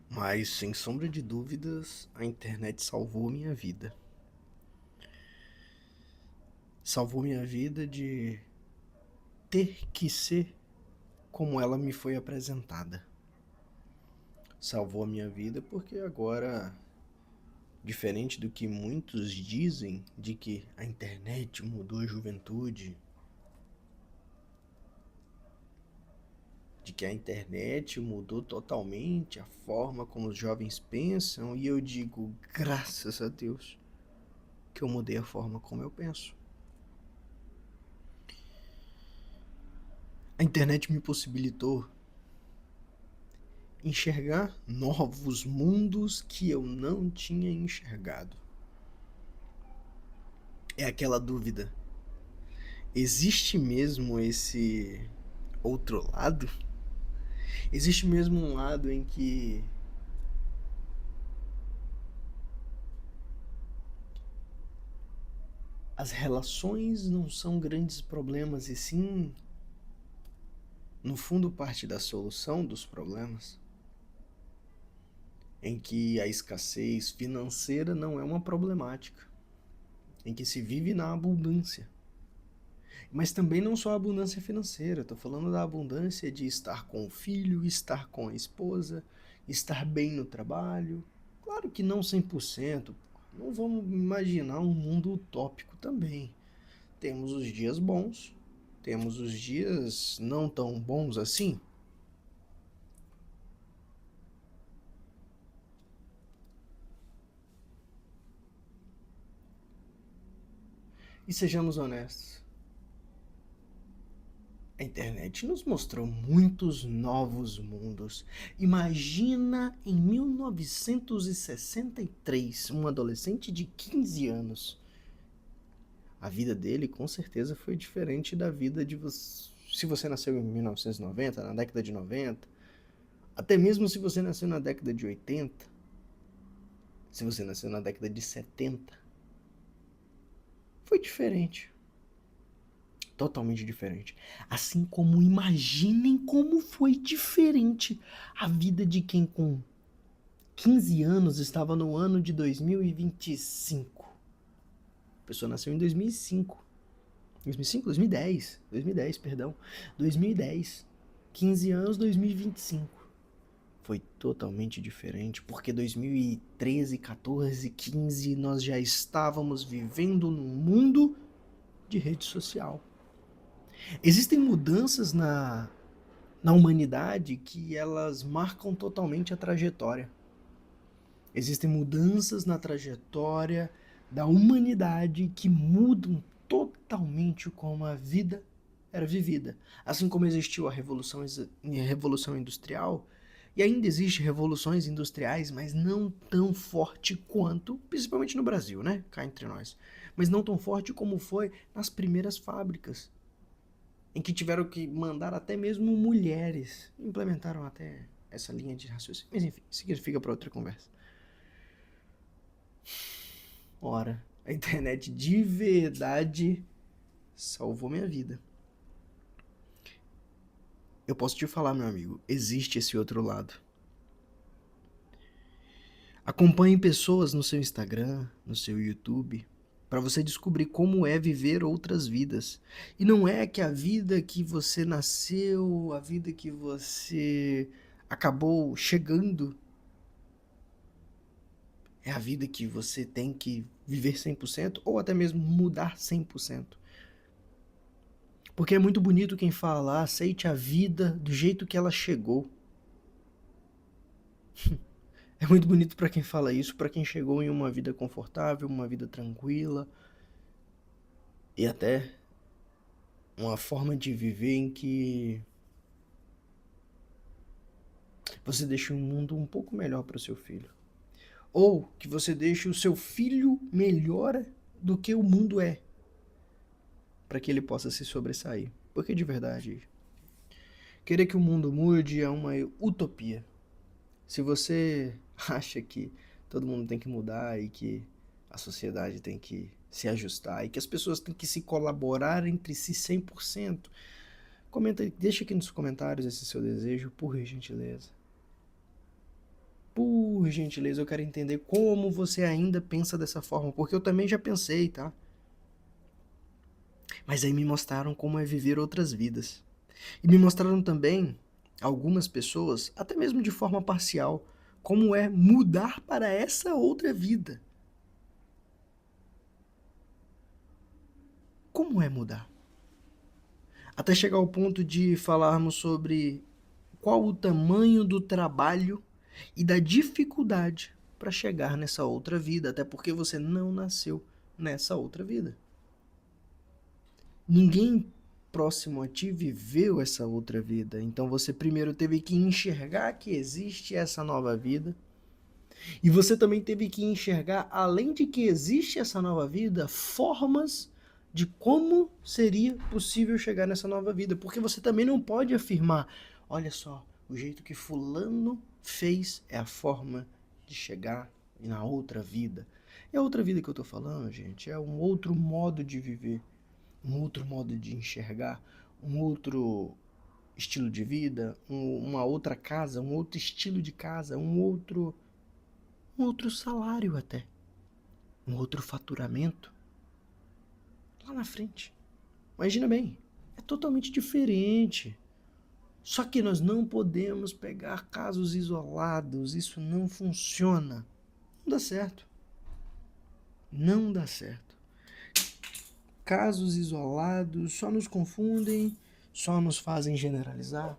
Mas, sem sombra de dúvidas, a internet salvou minha vida. Salvou minha vida de ter que ser como ela me foi apresentada. Salvou a minha vida porque agora, diferente do que muitos dizem de que a internet mudou a juventude, de que a internet mudou totalmente a forma como os jovens pensam, e eu digo, graças a Deus, que eu mudei a forma como eu penso. A internet me possibilitou enxergar novos mundos que eu não tinha enxergado. É aquela dúvida: existe mesmo esse outro lado? Existe mesmo um lado em que as relações não são grandes problemas e sim, no fundo, parte da solução dos problemas? Em que a escassez financeira não é uma problemática, em que se vive na abundância. Mas também não só a abundância financeira, estou falando da abundância de estar com o filho, estar com a esposa, estar bem no trabalho. Claro que não 100%, não vamos imaginar um mundo utópico também. Temos os dias bons, temos os dias não tão bons assim. E sejamos honestos, a internet nos mostrou muitos novos mundos. Imagina em 1963, um adolescente de 15 anos. A vida dele com certeza foi diferente da vida de você. Se você nasceu em 1990, na década de 90, até mesmo se você nasceu na década de 80, se você nasceu na década de 70, foi diferente. Totalmente diferente. Assim como imaginem como foi diferente a vida de quem com 15 anos estava no ano de 2025. A pessoa nasceu em 2005. 2005? 2010. 2010, perdão. 2010. 15 anos, 2025. Foi totalmente diferente, porque 2013, 14, 15 nós já estávamos vivendo num mundo de rede social. Existem mudanças na humanidade que elas marcam totalmente a trajetória. Existem mudanças na trajetória da humanidade que mudam totalmente como a vida era vivida. Assim como existiu a Revolução Industrial, e ainda existe revoluções industriais, mas não tão forte quanto, principalmente no Brasil, né? Cá entre nós. Mas não tão forte como foi nas primeiras fábricas, em que tiveram que mandar até mesmo mulheres. Implementaram até essa linha de raciocínio. Mas enfim, isso fica para outra conversa. Ora, a internet de verdade salvou minha vida. Eu posso te falar, meu amigo, existe esse outro lado. Acompanhe pessoas no seu Instagram, no seu YouTube, para você descobrir como é viver outras vidas. E não é que a vida que você nasceu, a vida que você acabou chegando, é a vida que você tem que viver 100% ou até mesmo mudar 100%. Porque é muito bonito quem fala, aceite a vida do jeito que ela chegou. É muito bonito para quem fala isso, para quem chegou em uma vida confortável, uma vida tranquila e até uma forma de viver em que você deixa um mundo um pouco melhor para o seu filho. Ou que você deixe o seu filho melhor do que o mundo é, para que ele possa se sobressair. Porque de verdade, querer que o mundo mude é uma utopia. Se você acha que todo mundo tem que mudar e que a sociedade tem que se ajustar e que as pessoas têm que se colaborar entre si 100%, comenta, deixa aqui nos comentários esse seu desejo, por gentileza. Por gentileza, eu quero entender como você ainda pensa dessa forma, porque eu também já pensei, tá? Mas aí me mostraram como é viver outras vidas. E me mostraram também, algumas pessoas, até mesmo de forma parcial, como é mudar para essa outra vida. Como é mudar? Até chegar ao ponto de falarmos sobre qual o tamanho do trabalho e da dificuldade para chegar nessa outra vida, até porque você não nasceu nessa outra vida. Ninguém próximo a ti viveu essa outra vida, então você primeiro teve que enxergar que existe essa nova vida, e você também teve que enxergar, além de que existe essa nova vida, formas de como seria possível chegar nessa nova vida, porque você também não pode afirmar, olha só, o jeito que fulano fez é a forma de chegar na outra vida. E a outra vida que eu tô falando, gente, é um outro modo de viver, um outro modo de enxergar, um outro estilo de vida, uma outra casa, um outro estilo de casa, um outro salário até, um outro faturamento lá na frente. Imagina bem, é totalmente diferente. Só que nós não podemos pegar casos isolados, isso não funciona. Não dá certo. Não dá certo. Casos isolados só nos confundem, só nos fazem generalizar.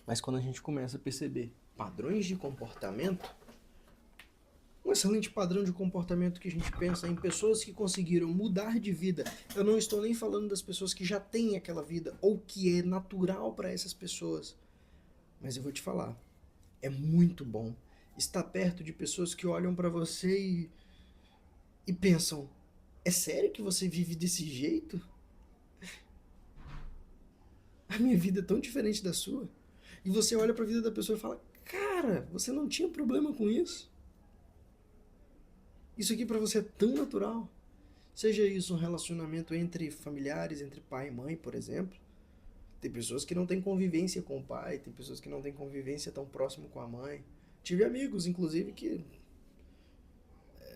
Mas quando a gente começa a perceber padrões de comportamento, um excelente padrão de comportamento que a gente pensa em pessoas que conseguiram mudar de vida. Eu não estou nem falando das pessoas que já têm aquela vida ou que é natural para essas pessoas. Mas eu vou te falar, é muito bom estar perto de pessoas que olham para você e pensam: é sério que você vive desse jeito? A minha vida é tão diferente da sua. E você olha para a vida da pessoa e fala: cara, você não tinha problema com isso? Isso aqui para você é tão natural. Seja isso um relacionamento entre familiares, entre pai e mãe, por exemplo. Tem pessoas que não têm convivência com o pai, tem pessoas que não têm convivência tão próximo com a mãe. Tive amigos, inclusive, que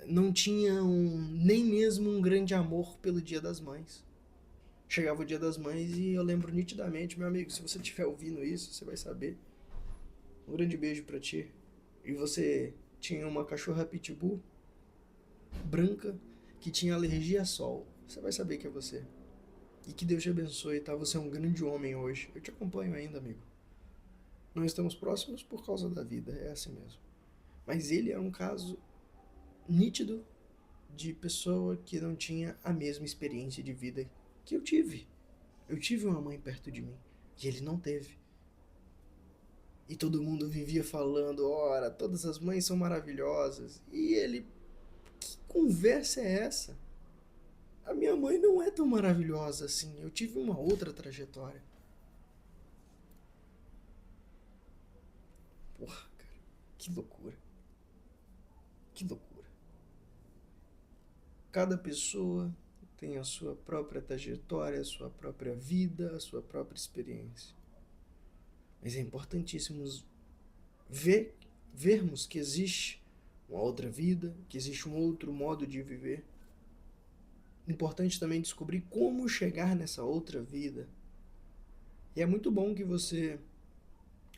não tinham nem mesmo um grande amor pelo Dia das Mães. Chegava o Dia das Mães e eu lembro nitidamente, meu amigo, se você estiver ouvindo isso, você vai saber. Um grande beijo pra ti. E você tinha uma cachorra pitbull branca que tinha alergia a sol. Você vai saber que é você. E que Deus te abençoe, tá? Você é um grande homem hoje. Eu te acompanho ainda, amigo. Não estamos próximos por causa da vida, é assim mesmo. Mas ele é um caso nítido de pessoa que não tinha a mesma experiência de vida que eu tive. Eu tive uma mãe perto de mim e ele não teve. E todo mundo vivia falando, ora, todas as mães são maravilhosas. E ele, que conversa é essa? A minha mãe não é tão maravilhosa assim. Eu tive uma outra trajetória. Porra, cara, que loucura. Que loucura. Cada pessoa tem a sua própria trajetória, a sua própria vida, a sua própria experiência. Mas é importantíssimo vermos que existe uma outra vida, que existe um outro modo de viver. Importante também descobrir como chegar nessa outra vida. E é muito bom que você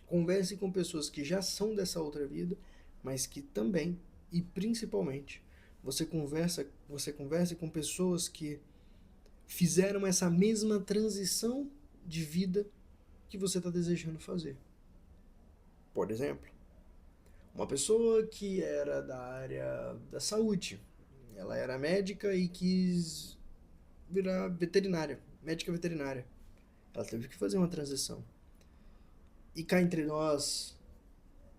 converse com pessoas que já são dessa outra vida, mas que também e principalmente você converse com pessoas que fizeram essa mesma transição de vida que você está desejando fazer. Por exemplo, uma pessoa que era da área da saúde, ela era médica e quis virar veterinária, médica veterinária. Ela teve que fazer uma transição. E cá entre nós,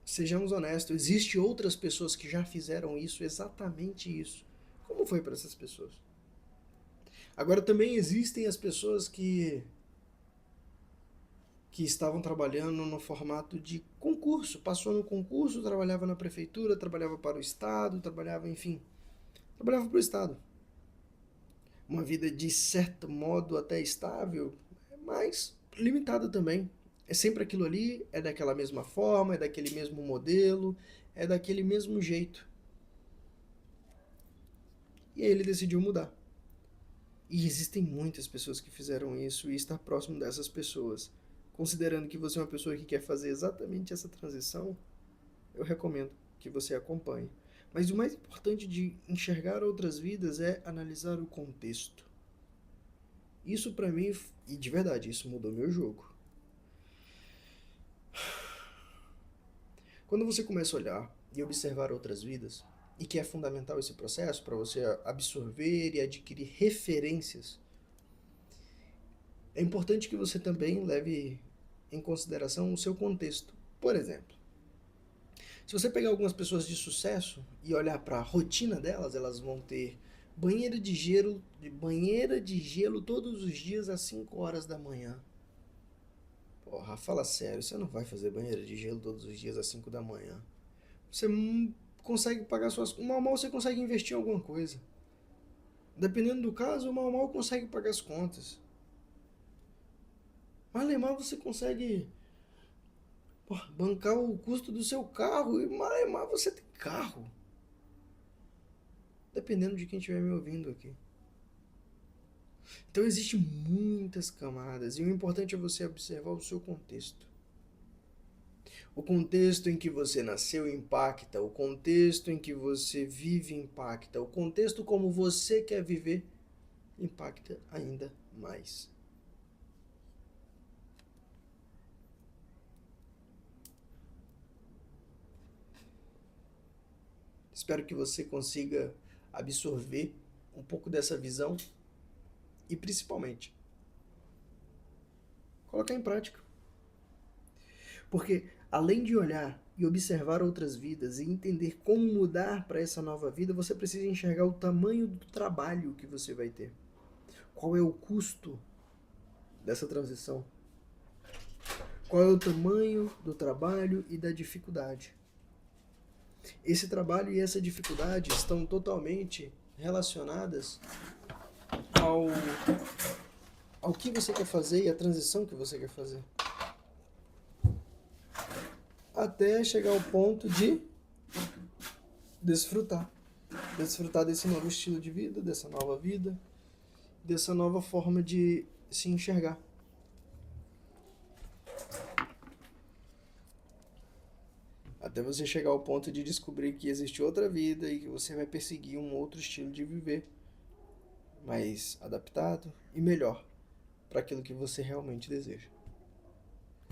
sejamos honestos, existem outras pessoas que já fizeram isso, exatamente isso. Como foi para essas pessoas? Agora também existem as pessoas que estavam trabalhando no formato de concurso. Passou no concurso, trabalhava na prefeitura, trabalhava para o Estado, trabalhava, enfim, trabalhava para o Estado. Uma vida de certo modo até estável, mas limitada também. É sempre aquilo ali, é daquela mesma forma, é daquele mesmo modelo, é daquele mesmo jeito. E aí ele decidiu mudar. E existem muitas pessoas que fizeram isso, e estar próximo dessas pessoas, considerando que você é uma pessoa que quer fazer exatamente essa transição, eu recomendo que você acompanhe. Mas o mais importante de enxergar outras vidas é analisar o contexto. Isso pra mim, e de verdade, isso mudou meu jogo. Quando você começa a olhar e observar outras vidas, e que é fundamental esse processo para você absorver e adquirir referências, é importante que você também leve em consideração o seu contexto. Por exemplo, se você pegar algumas pessoas de sucesso e olhar para a rotina delas, elas vão ter banheira de gelo todos os dias às 5 horas da manhã. Porra, fala sério, você não vai fazer banheira de gelo todos os dias às 5 da manhã. Você consegue pagar suas... Mal mal você consegue investir em alguma coisa. Dependendo do caso, mal mal consegue pagar as contas. Mal você consegue bancar o custo do seu carro. E mal você tem carro. Dependendo de quem estiver me ouvindo aqui. Então existem muitas camadas. E o importante é você observar o seu contexto. O contexto em que você nasceu impacta, o contexto em que você vive impacta, o contexto como você quer viver impacta ainda mais. Espero que você consiga absorver um pouco dessa visão e, principalmente, colocar em prática. Porque, além de olhar e observar outras vidas e entender como mudar para essa nova vida, você precisa enxergar o tamanho do trabalho que você vai ter. Qual é o custo dessa transição? Qual é o tamanho do trabalho e da dificuldade? Esse trabalho e essa dificuldade estão totalmente relacionadas ao, ao que você quer fazer e a transição que você quer fazer. Até chegar ao ponto de desfrutar. Desfrutar desse novo estilo de vida, dessa nova vida, dessa nova forma de se enxergar. Até você chegar ao ponto de descobrir que existe outra vida e que você vai perseguir um outro estilo de viver, mais adaptado e melhor para aquilo que você realmente deseja.